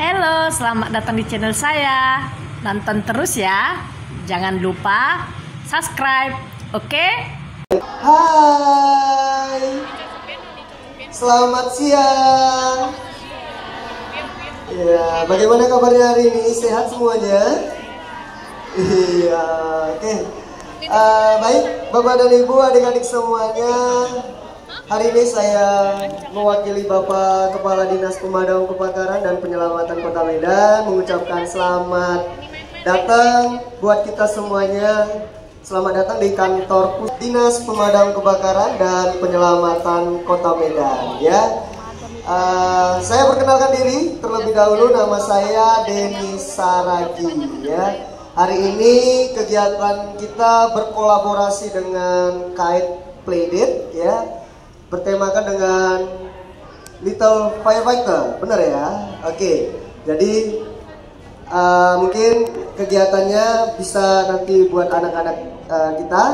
Halo, selamat datang di channel saya. Nonton terus ya. Jangan lupa subscribe, oke? Hai, selamat siang. Ya, bagaimana kabarnya hari ini? Sehat semuanya? Iya, oke. Baik, Bapak dan Ibu, adik-adik semuanya. Hari ini saya mewakili Bapak Kepala Dinas Pemadam Kebakaran dan Penyelamatan Kota Medan mengucapkan selamat datang buat kita semuanya. Selamat datang di kantor Dinas Pemadam Kebakaran dan Penyelamatan Kota Medan. Ya, saya perkenalkan diri terlebih dahulu. Nama saya Denny Saragi. Ya, hari ini kegiatan kita berkolaborasi dengan Kite Playdate. Ya, bertemakan dengan Little Firefighter, benar ya? Oke, jadi mungkin kegiatannya bisa nanti buat anak-anak kita.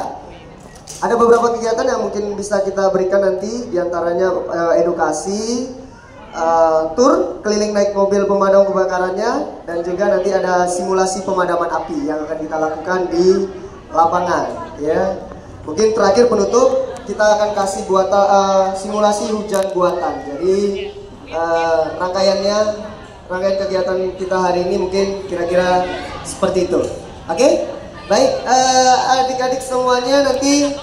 Ada beberapa kegiatan yang mungkin bisa kita berikan nanti, diantaranya edukasi, tur keliling naik mobil pemadam kebakarannya, dan juga nanti ada simulasi pemadaman api yang akan kita lakukan di lapangan. Ya, mungkin terakhir penutup kita akan kasih simulasi hujan buatan. Jadi rangkaian kegiatan kita hari ini mungkin kira-kira seperti itu. Oke? Baik, adik-adik semuanya, nanti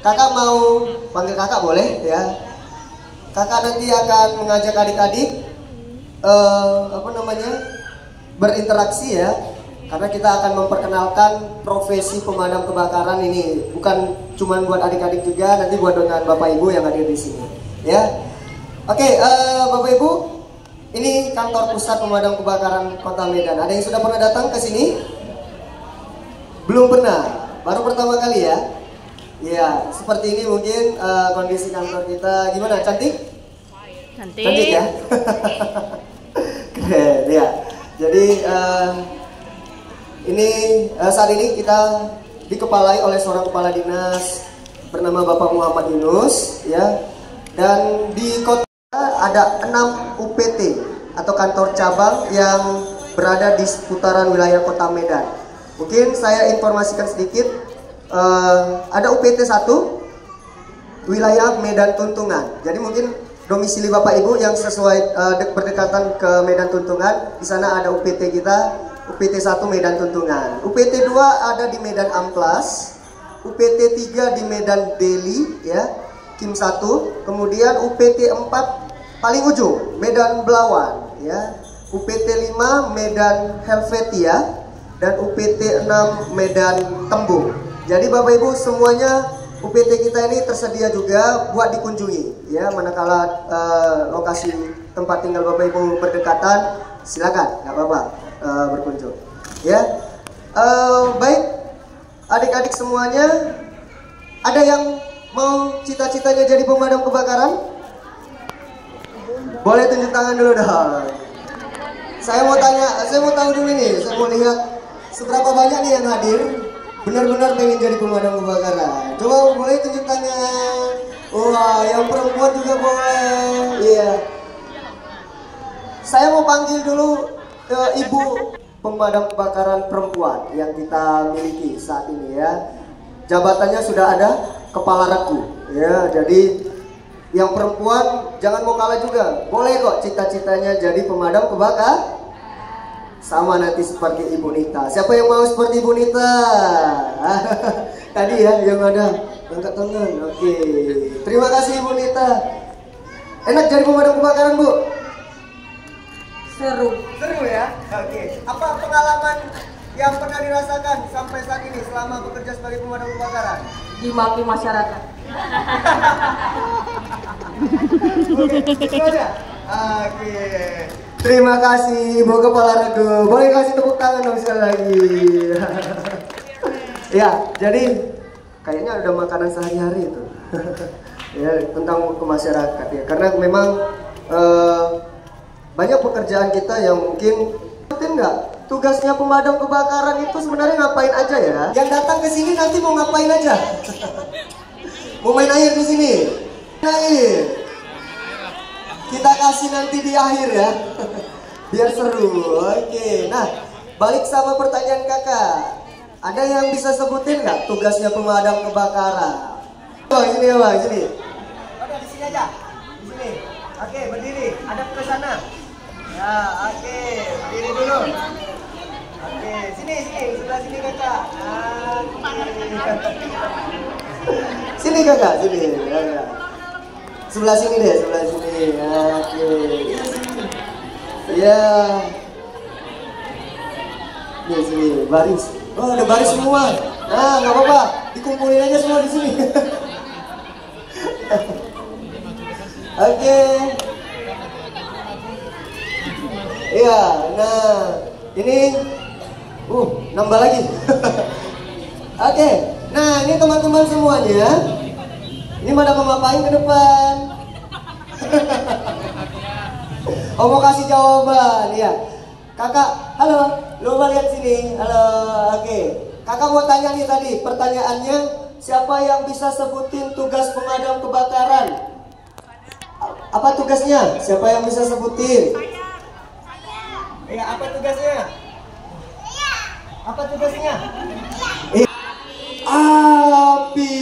kakak mau panggil kakak boleh ya. Kakak nanti akan mengajak adik-adik berinteraksi ya. Karena kita akan memperkenalkan profesi pemadam kebakaran ini bukan cuma buat adik-adik juga, nanti buat dengan Bapak Ibu yang hadir di sini. Ya, oke, Bapak Ibu, ini kantor pusat pemadam kebakaran Kota Medan. Ada yang sudah pernah datang ke sini? Belum pernah, baru pertama kali ya. Ya, seperti ini mungkin kondisi kantor kita. Gimana? Cantik? Cantik. Cantik ya. Keren ya. Jadi saat ini kita dikepalai oleh seorang kepala dinas bernama Bapak Muhammad Yunus ya. Dan di kota ada 6 UPT atau kantor cabang yang berada di seputaran wilayah Kota Medan. Mungkin saya informasikan sedikit, ada UPT 1 wilayah Medan Tuntungan. Jadi mungkin domisili Bapak Ibu yang sesuai berdekatan ke Medan Tuntungan, di sana ada UPT kita. UPT 1 Medan Tuntungan, UPT 2 ada di Medan Amplas, UPT 3 di Medan Deli ya, Kim 1, kemudian UPT 4 paling ujung Medan Belawan ya, UPT 5 Medan Helvetia, dan UPT 6 Medan Tembung. Jadi Bapak Ibu semuanya, UPT kita ini tersedia juga buat dikunjungi ya, manakala lokasi tempat tinggal Bapak Ibu berdekatan, silakan, nggak apa-apa berkunjung ya. Baik, adik-adik semuanya, ada yang mau cita-citanya jadi pemadam kebakaran? Boleh tunjuk tangan dulu dong. Saya mau tahu dulu nih, saya mau lihat seberapa banyak nih yang hadir benar-benar pengen jadi pemadam kebakaran. Coba boleh tunjuk tangan. Wah, yang perempuan juga boleh. Iya. Saya mau panggil dulu Ibu pemadam kebakaran perempuan yang kita miliki saat ini ya. Jabatannya sudah ada, kepala regu ya. Jadi yang perempuan jangan mau kalah juga. Boleh kok cita-citanya jadi pemadam kebakaran. Sama nanti seperti Ibu Nita. Siapa yang mau seperti Ibu Nita? Tadi ya yang ada angkat tangan. Oke. Terima kasih Ibu Nita. Enak jadi pemadam kebakaran, Bu? Seru ya. Oke. Apa pengalaman yang pernah dirasakan sampai saat ini selama bekerja sebagai pemadam kebakaran? Dimaki masyarakat. Oke. Terima kasih Ibu Kepala Regu. Boleh kasih tepuk tangan dong sekali lagi. Ya, jadi kayaknya ada makanan sehari-hari itu. Ya, tentang ke masyarakat ya. Karena memang banyak pekerjaan kita yang mungkin nggak, tugasnya pemadam kebakaran itu sebenarnya ngapain aja ya? Yang datang ke sini nanti mau ngapain aja? Mau main air di sini? Air. Kita kasih nanti di akhir ya. Biar seru. Oke. Nah, balik sama pertanyaan kakak. Ada yang bisa sebutin nggak tugasnya pemadam kebakaran? Oh, sini bang, sini. Udah di sini aja. Di sini. Oke, berdiri. Hadap ke sana. Ya, oke. Berdiri dulu. Oke, sini, sebelah sini kakak. Sini kakak, sini. Sebelah sini deh, sebelah sini. Oke. Ya. Nih sini, baris. Oh, ada baris semua. Nah, nggak apa-apa. Dikumpulin aja semua di sini. Oke. Iya, nah ini nambah lagi. Oke, nah ini teman-teman semuanya. Ini pada mau ngapain ke depan? Oh, mau kasih jawaban ya. Kakak, halo, lupa lihat sini. Halo, oke. Kakak mau tanya nih tadi, pertanyaannya siapa yang bisa sebutin tugas pemadam kebakaran? Apa tugasnya? Siapa yang bisa sebutin? Ya, apa tugasnya? Apa tugasnya? Api.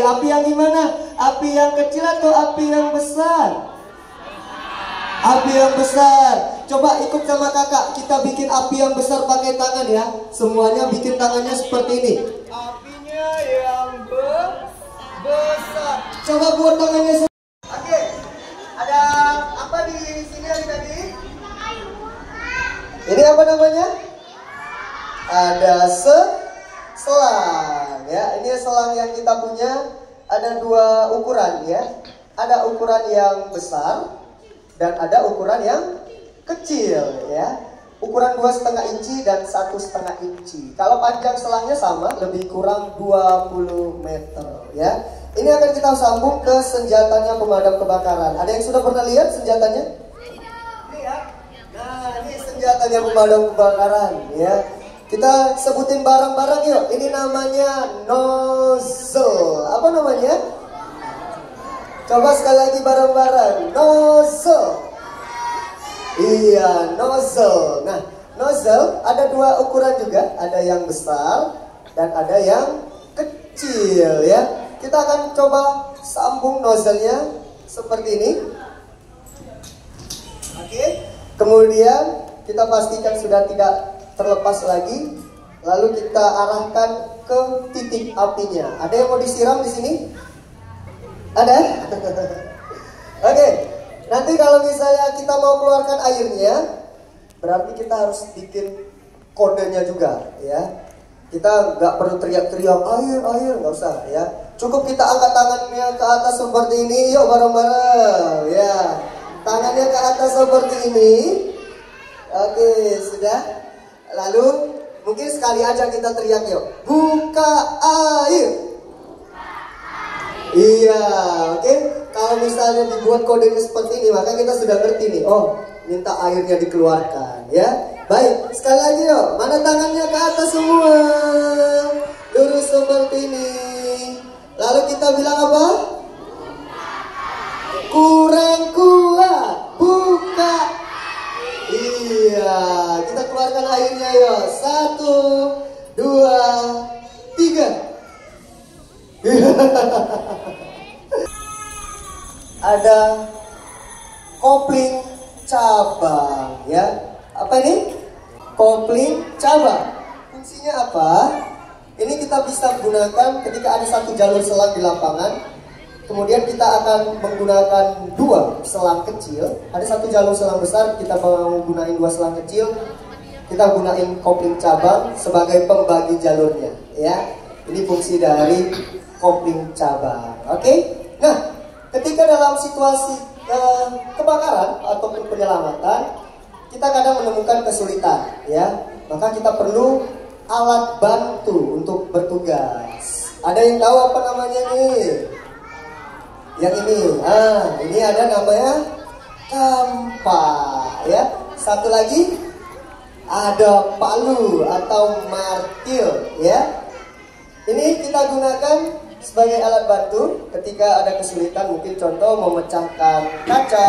Api yang gimana? Api yang kecil atau api yang besar? Api yang besar. Coba ikut sama kakak. Kita bikin api yang besar pakai tangan ya. Semuanya bikin tangannya seperti ini. Apinya yang besar. Coba buat tangannya. Oke. Ada apa di sini tadi? Ini apa namanya? Ada selang ya. Ini selang yang kita punya. Ada dua ukuran ya. Ada ukuran yang besar dan ada ukuran yang kecil ya. Ukuran 2,5 inci dan 1,5 inci. Kalau panjang selangnya sama, lebih kurang 20 meter ya. Ini akan kita sambung ke senjatanya pemadam kebakaran. Ada yang sudah pernah lihat senjatanya? Ini ya. Nah, ini senjatanya pemadam kebakaran ya. Kita sebutin barang-barang yuk. Ini namanya nozzle. Apa namanya? Coba sekali lagi bareng-bareng. Nozzle. Iya, nozzle. Nah, nozzle ada dua ukuran juga. Ada yang besar dan ada yang kecil ya. Kita akan coba sambung nozzle-nya seperti ini. Oke. Kemudian kita pastikan sudah tidak terlepas lagi. Lalu kita arahkan ke titik apinya. Ada yang mau disiram di sini? Ada? Oke. Nanti kalau misalnya kita mau keluarkan airnya, berarti kita harus bikin kodenya juga ya. Kita nggak perlu teriak-teriak air, nggak usah ya. Cukup kita angkat tangannya ke atas seperti ini, yuk bareng-bareng ya. Tangannya ke atas seperti ini. Oke, sudah. Lalu mungkin sekali aja kita teriak yuk. Buka air. Iya, oke. Kalau misalnya dibuat kodenya seperti ini, maka kita sudah ngerti nih. Oh, minta airnya dikeluarkan, ya. Baik, sekali lagi yuk. Mana tangannya ke atas semua? Lurus seperti ini. Lalu kita bilang apa? Kurang kuat. Buka. Iya, kita keluarkan airnya yuk. 1, 2, 3. Ada kopling cabang ya. Apa ini? Kopling cabang. Fungsinya apa? Ini kita bisa gunakan ketika ada satu jalur selang di lapangan. Kemudian kita akan menggunakan dua selang kecil. Ada satu jalur selang besar, kita mau gunain dua selang kecil. Kita gunain kopling cabang sebagai pembagi jalurnya ya. Ini fungsi dari kopling cabang. Oke? Nah, ketika dalam situasi kebakaran ataupun penyelamatan, kita kadang menemukan kesulitan ya. Maka kita perlu alat bantu untuk bertugas. Ada yang tahu apa namanya nih? Yang ini. Ini ada namanya kampak ya. Satu lagi ada palu atau martil ya. Ini kita gunakan sebagai alat bantu ketika ada kesulitan, mungkin contoh memecahkan kaca.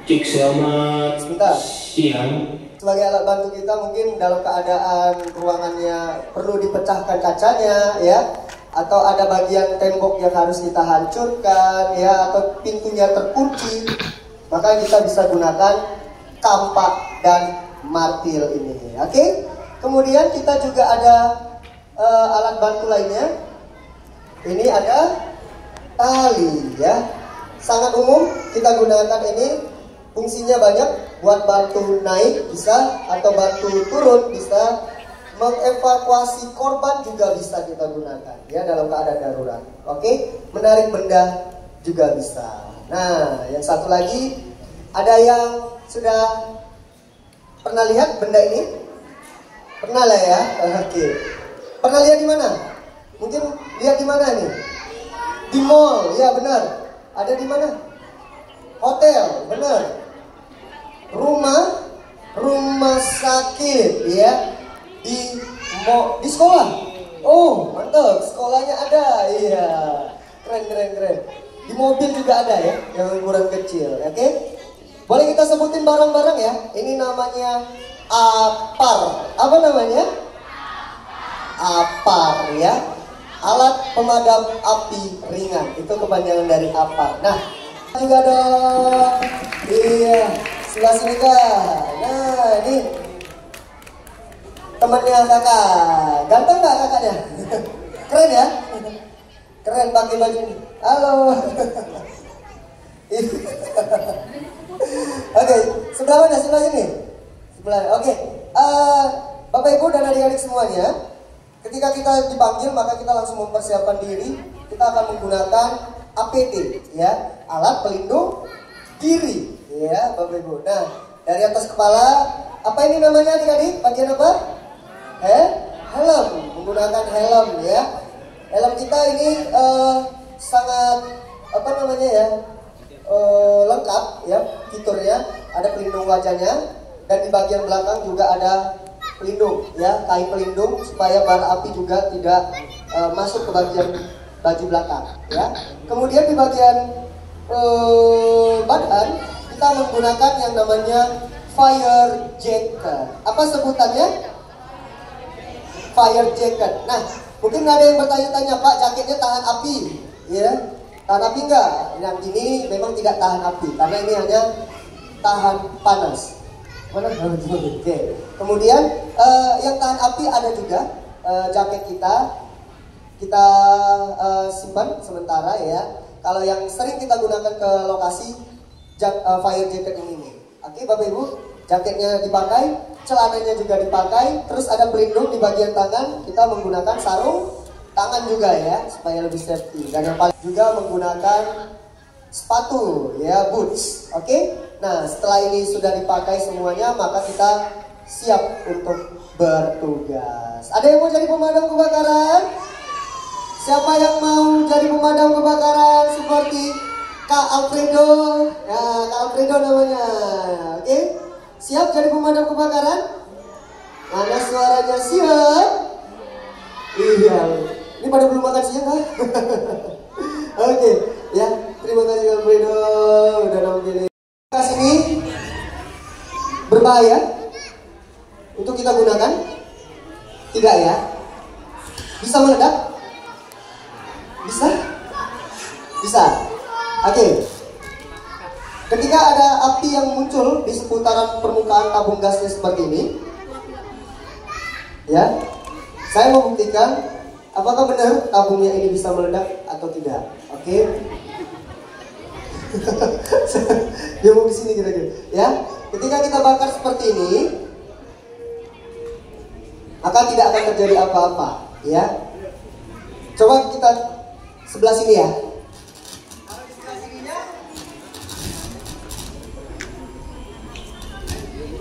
Cik, selamat Sebentar. siang. sebagai alat bantu kita mungkin dalam keadaan ruangannya perlu dipecahkan kacanya ya, atau ada bagian tembok yang harus kita hancurkan ya, atau pintunya terkunci, maka kita bisa gunakan kampak dan martil ini. Oke? Kemudian kita juga ada alat bantu lainnya. Ini ada tali ya. Sangat umum kita gunakan ini. Fungsinya banyak, buat bantu naik bisa, atau bantu turun bisa, mengevakuasi korban juga bisa kita gunakan ya dalam keadaan darurat. Oke, menarik benda juga bisa. Nah, yang satu lagi, ada yang sudah pernah lihat benda ini? Pernah lah ya. Oke. Pernah lihat di mana? Mungkin lihat di mana nih? Di mall, ya benar. Ada di mana? Hotel, benar. Rumah sakit, ya. Di sekolah. Oh, mantap. Sekolahnya ada, iya. Keren. Di mobil juga ada ya, yang ukuran kecil, oke? Boleh kita sebutin barang-barang ya. Ini namanya APAR. Apa namanya? APAR ya. Alat pemadam api ringan. Itu kepanjangan dari APAR. Nah, juga ada. Iya, sebelah sini kak. Nah, ini temannya kakak. Ganteng nggak kakaknya? Keren ya? Keren pakai baju ini. Halo. Oke, sebelah mana? Sebelah sini. Oke. Bapak Ibu dan adik-adik semuanya, ketika kita dipanggil maka kita langsung mempersiapkan diri. Kita akan menggunakan APD ya, alat pelindung diri ya Bapak Ibu. Nah, dari atas kepala, apa ini namanya adik-adik? Bagian apa? Helm. Menggunakan helm ya. Helm kita ini sangat apa namanya ya, lengkap ya fiturnya. Ada pelindung wajahnya, dan di bagian belakang juga ada pelindung ya, kain pelindung supaya bara api juga tidak masuk ke bagian baju belakang ya. Kemudian di bagian badan kita menggunakan yang namanya fire jacket. Apa sebutannya? Fire jacket. Nah, mungkin ada yang bertanya-tanya, Pak, jaketnya tahan api ya? Tahan api enggak? Yang ini memang tidak tahan api karena ini hanya tahan panas. Mana? Oke. Kemudian yang tahan api ada juga jaket kita simpan sementara ya. Kalau yang sering kita gunakan ke lokasi fire jacket ini. Oke, Bapak Ibu, jaketnya dipakai, celananya juga dipakai, terus ada pelindung di bagian tangan. Kita menggunakan sarung tangan juga ya supaya lebih safety. Dan yang paling juga menggunakan sepatu ya, boots. Oke. Nah, setelah ini sudah dipakai semuanya, maka kita siap untuk bertugas. Ada yang mau jadi pemadam kebakaran? Siapa yang mau jadi pemadam kebakaran seperti Kak Alfredo? Ya, Kak Alfredo namanya. Oke. Siap jadi pemadam kebakaran? Mana suaranya siap? Iya. Ini pada belum makan siang kan? Oke, ya. Terima kasih Kak Alfredo udah nampilin. Kas ini berbahaya untuk kita gunakan? Tidak ya? Bisa meledak? Bisa? Bisa. Oke. Ketika ada api yang muncul di seputaran permukaan tabung gasnya seperti ini, ya, saya mau buktikan apakah benar tabungnya ini bisa meledak atau tidak. Oke. Dia mau di sini kira-kira. Ya, ketika kita bakar seperti ini, maka tidak akan terjadi apa-apa. Ya, coba kita sebelah sini ya.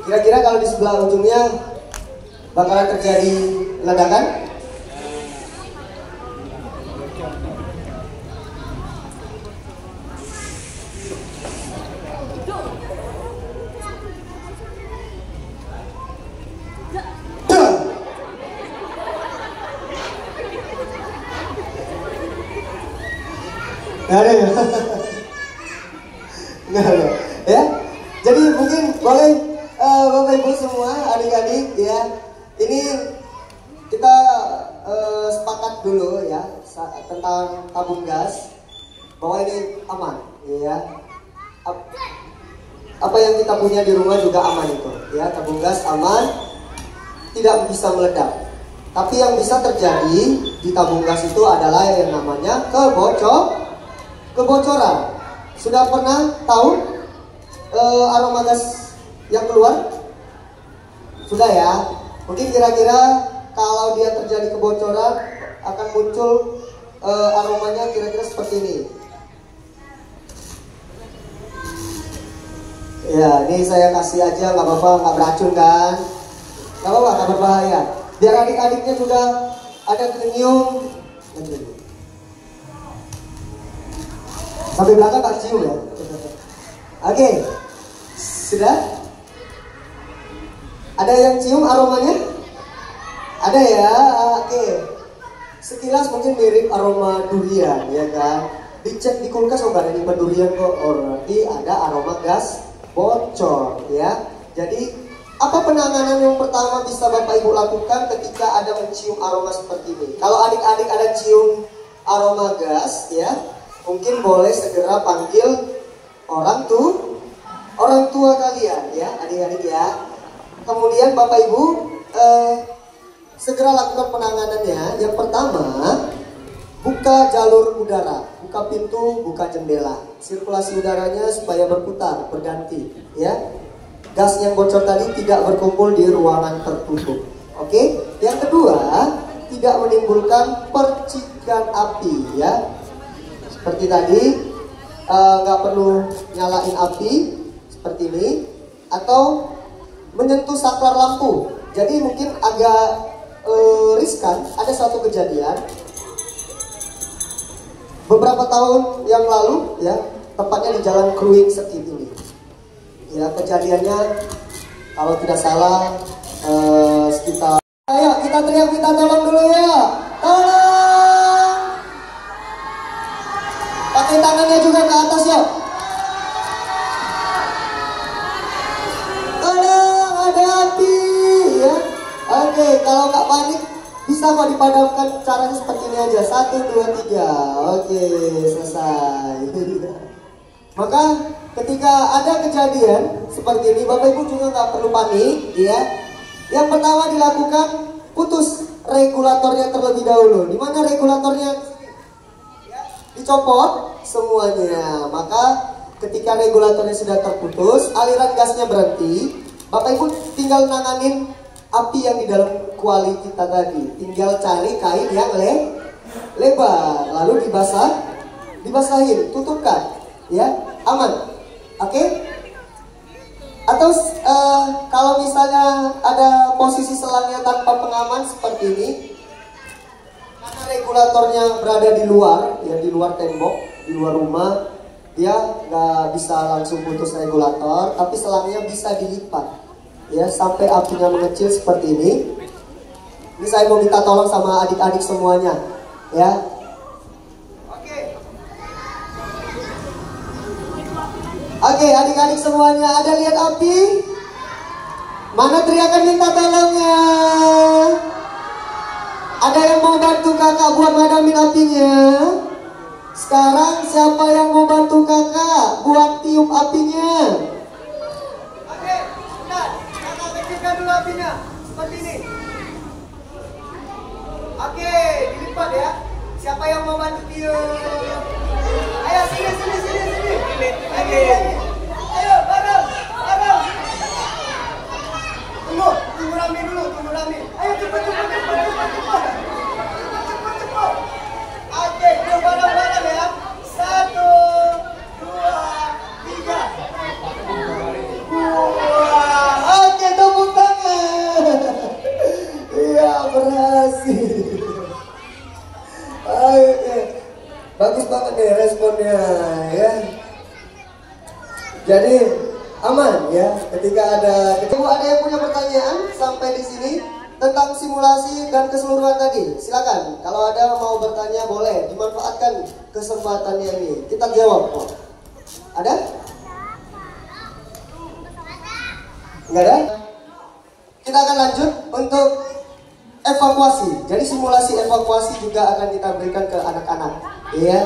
Kira-kira kalau di sebelah ujungnya bakalan terjadi ledakan? Nggak ada ya? Nggak ada ya? Jadi mungkin boleh Bapak Ibu semua, adik-adik ya. Ini kita sepakat dulu ya tentang tabung gas bahwa ini aman ya. Apa yang kita punya di rumah juga aman itu ya, tabung gas aman, tidak bisa meledak. Tapi yang bisa terjadi di tabung gas itu adalah yang namanya kebocoran. Sudah pernah tahu aroma gas yang keluar? Sudah ya. Mungkin kira-kira kalau dia terjadi kebocoran akan muncul aromanya kira-kira seperti ini. Ya, ini saya kasih aja, nggak apa-apa, nggak beracun kan? Nggak apa-apa, nggak berbahaya. Biar adik-adiknya juga ada nyium. Sampai belakang nggak cium ya. Oke, sudah? Ada yang cium aromanya? Ada ya, oke. Sekilas mungkin mirip aroma durian, ya kan? Dicek di kulkas, oh nggak ada nyimpan durian kok. Oh, berarti ada aroma gas bocor ya. Jadi apa penanganan yang pertama bisa Bapak Ibu lakukan ketika ada mencium aroma seperti ini? Kalau adik-adik ada cium aroma gas ya, mungkin boleh segera panggil orang tua kalian ya, adik-adik ya. Kemudian Bapak Ibu segera lakukan penanganannya. Yang pertama, buka jalur udara, buka pintu, buka jendela, sirkulasi udaranya supaya berputar, berganti ya. Gas yang bocor tadi tidak berkumpul di ruangan tertutup. Oke. Yang kedua, tidak menimbulkan percikan api ya. Seperti tadi, nggak perlu nyalain api seperti ini, atau menyentuh saklar lampu. Jadi mungkin agak riskan. Ada suatu kejadian beberapa tahun yang lalu ya, tepatnya di Jalan Kruing Sekip ini. Ya, kejadiannya kalau tidak salah sekitar. Ayo kita teriak minta tolong dulu ya. Tolong. Pakai tangannya juga ke atas ya. Tolong, ada api ya. Oke, kalau nggak panik bisa kok dipadamkan, caranya seperti ini aja. 1, 2, 3. Oke, selesai. Maka ketika ada kejadian seperti ini, Bapak Ibu juga nggak perlu panik ya. Yang pertama dilakukan, putus regulatornya terlebih dahulu. Di mana regulatornya? Dicopot semuanya. Maka ketika regulatornya sudah terputus, aliran gasnya berhenti, Bapak Ibu tinggal nanganin api yang di dalam kuali kita tadi. Tinggal cari kain yang lebar, lalu dibasahin, tutupkan, ya, aman. Oke? Atau kalau misalnya ada posisi selangnya tanpa pengaman seperti ini, karena regulatornya berada di luar, ya di luar tembok, di luar rumah, dia nggak bisa langsung putus regulator, tapi selangnya bisa dilipat, ya sampai apinya mengecil seperti ini. Ini saya mau minta tolong sama adik-adik semuanya, ya. Oke, adik-adik semuanya, ada lihat api? Mana teriakan minta tolongnya? Ada yang mau bantu kakak buat madamin apinya? Sekarang siapa yang mau bantu kakak buat tiup apinya? Oke, bentar. Kakak kecilkan dulu apinya. Seperti ini. Oke, dilipat ya. Siapa yang mau bantu tiup? Ayo, sini. Oke. Ayo, bareng. Tunggu Rami dulu, Ayo, cepat. Oke, yuk bareng ya. 1, 2, 3. Oke, tepuk tangan. Iya, berhasil. Oke, bagus banget nih responnya ya. Jadi aman ya ketika ada yang punya pertanyaan sampai di sini tentang simulasi dan keseluruhan tadi. Silakan, kalau ada mau bertanya boleh, dimanfaatkan kesempatannya ini. Kita jawab kok. Ada? Enggak ada? Kita akan lanjut untuk evakuasi. Jadi simulasi evakuasi juga akan kita berikan ke anak-anak. Iya.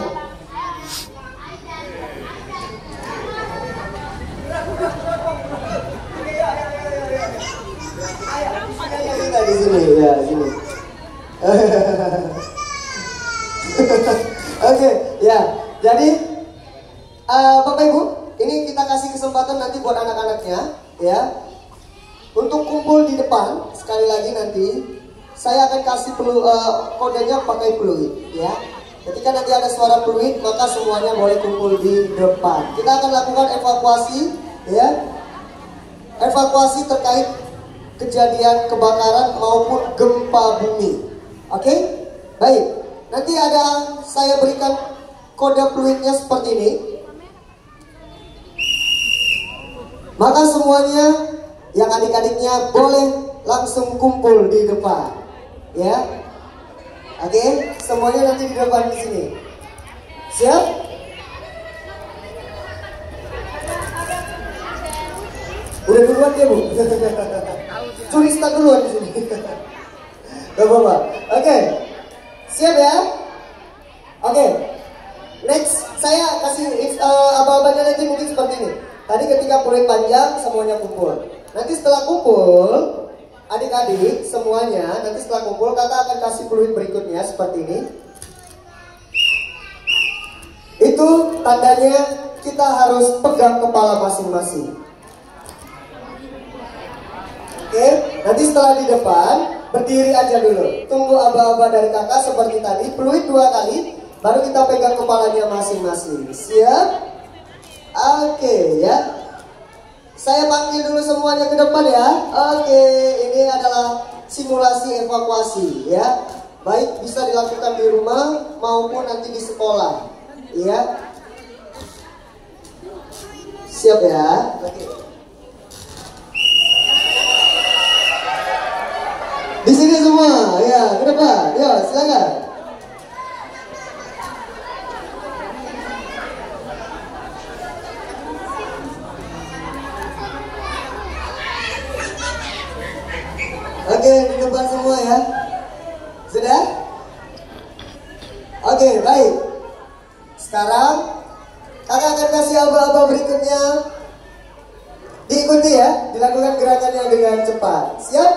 Di sini, ya, di sini. Oke, ya. Jadi Bapak Ibu, ini kita kasih kesempatan nanti buat anak-anaknya, ya, untuk kumpul di depan. Sekali lagi nanti saya akan kasih kodenya pakai peluit, ya. Ketika nanti ada suara peluit, maka semuanya boleh kumpul di depan. Kita akan lakukan evakuasi, ya, evakuasi terkait kejadian kebakaran maupun gempa bumi. Oke, baik. Nanti saya berikan kode fluidnya seperti ini. Maka semuanya yang adik-adiknya boleh langsung kumpul di depan, ya. Oke, semuanya nanti di depan di sini. Siap? Udah duluan ya, Bu? Curi start duluan di sini. Gak apa-apa. Oke. Siap ya? Oke. Next, saya kasih abang-abangnya nanti mungkin seperti ini. Tadi ketika peluit panjang, semuanya kumpul. Nanti setelah kumpul, adik-adik semuanya, nanti setelah kumpul, kakak akan kasih peluit berikutnya seperti ini. Itu tandanya kita harus pegang kepala masing-masing. Oke, nanti setelah di depan, berdiri aja dulu. Tunggu aba-aba dari kakak seperti tadi, peluit 2 kali, baru kita pegang kepalanya masing-masing. Siap? Oke, ya. Saya panggil dulu semuanya ke depan ya. Oke, ini adalah simulasi evakuasi, ya. Baik bisa dilakukan di rumah maupun nanti di sekolah, ya. Siap ya? Oke. Di sini semua, ya, ke depan. Ya, silakan. Oke, di depan semua ya. Sudah? Oke, baik. Sekarang kakak akan kasih aba-aba berikutnya. Diikuti ya, dilakukan gerakannya dengan cepat. Siap?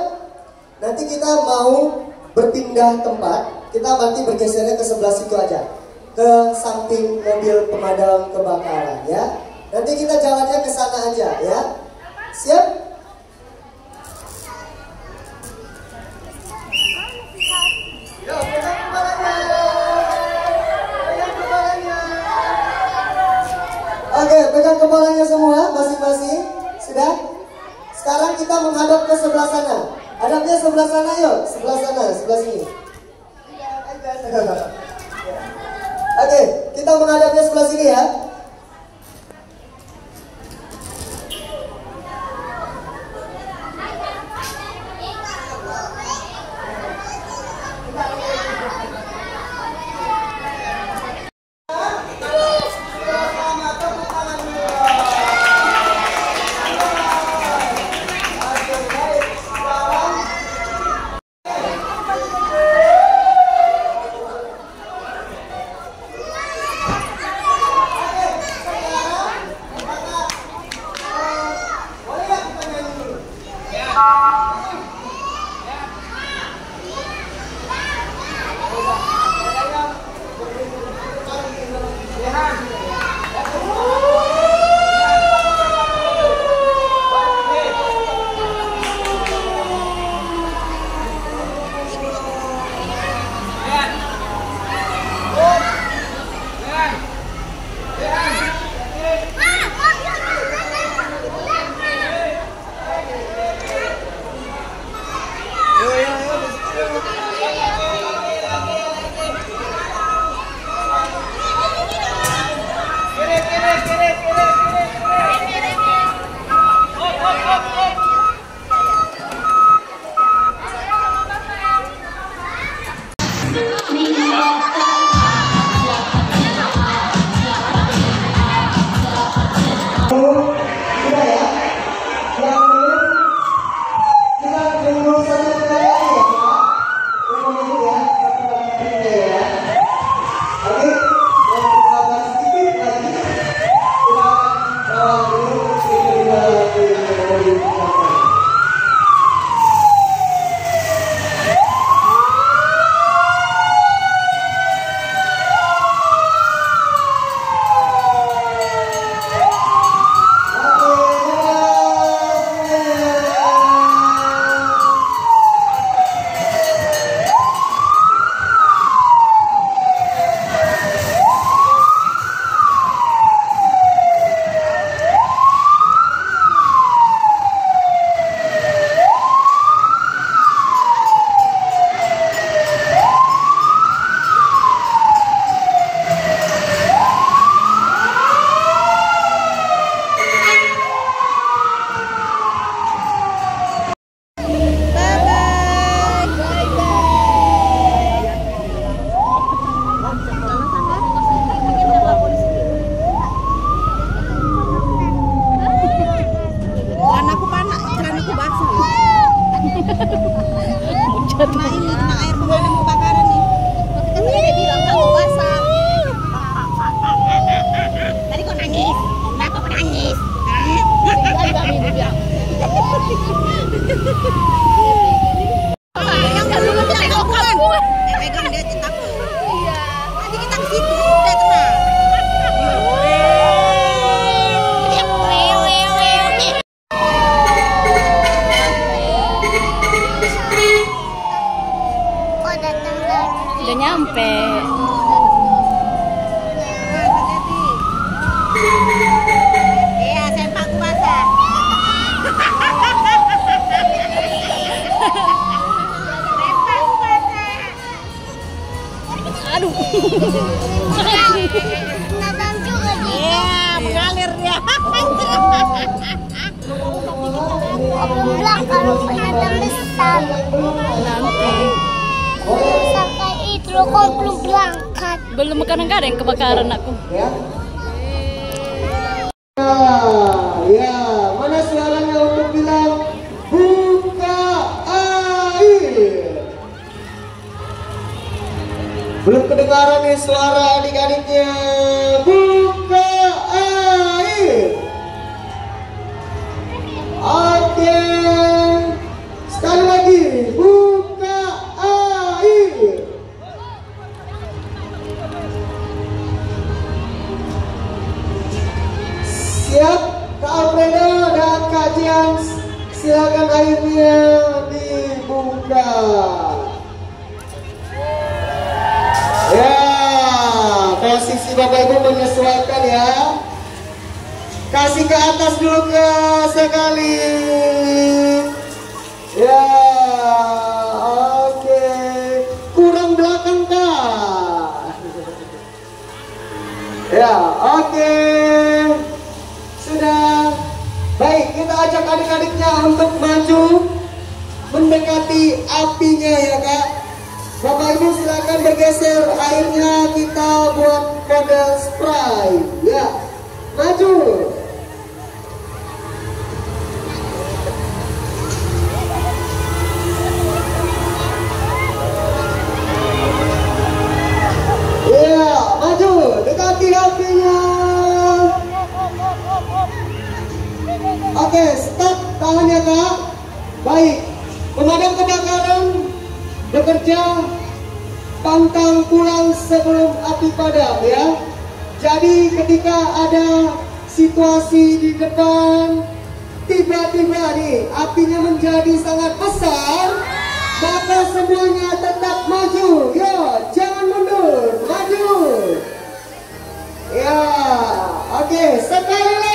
Nanti kita mau berpindah tempat. Kita nanti bergesernya ke sebelah situ aja, ke samping mobil pemadam kebakaran ya. Nanti kita jalannya ke sana aja ya. Siap? Oke, pegang kepalanya semua masing-masing. Sudah? Sekarang kita menghadap ke sebelah sana. Hadapnya sebelah sana yuk. Sebelah sana, sebelah sini. Oke, kita menghadapnya sebelah sini ya. Sudah ya? Yang Nanti. Sampai itu kok belum berangkat. Belum kadang-kadang kebakaran aku. Ya. Ya, mana suaranya untuk bilang buka air? Belum kedengaran nih suara adik-adiknya. Buka air. Oke. Sekali lagi, buka air. Siap, Kak Alfredo dan Kak Jian, silakan airnya dibuka. Ya, posisi Bapak Ibu menyesuaikan ya. Kasih ke atas dulu ke sekali. Ya, oke. Kurang belakang Kak. Ya, oke. Sudah. Baik, kita ajak adik-adiknya untuk maju mendekati apinya ya Kak. Bapak Ibu silakan bergeser airnya, kita buat model spray. Ya, maju. Ya, maju, dekati apinya. Oke, stop tangannya Kak. Baik, pemadam kebakaran bekerja pantang pulang sebelum api padam ya. Jadi ketika ada situasi di depan tiba-tiba nih apinya menjadi sangat besar, maka semuanya tetap maju. Ya, jangan mundur, maju. Ya, oke, sekali lagi.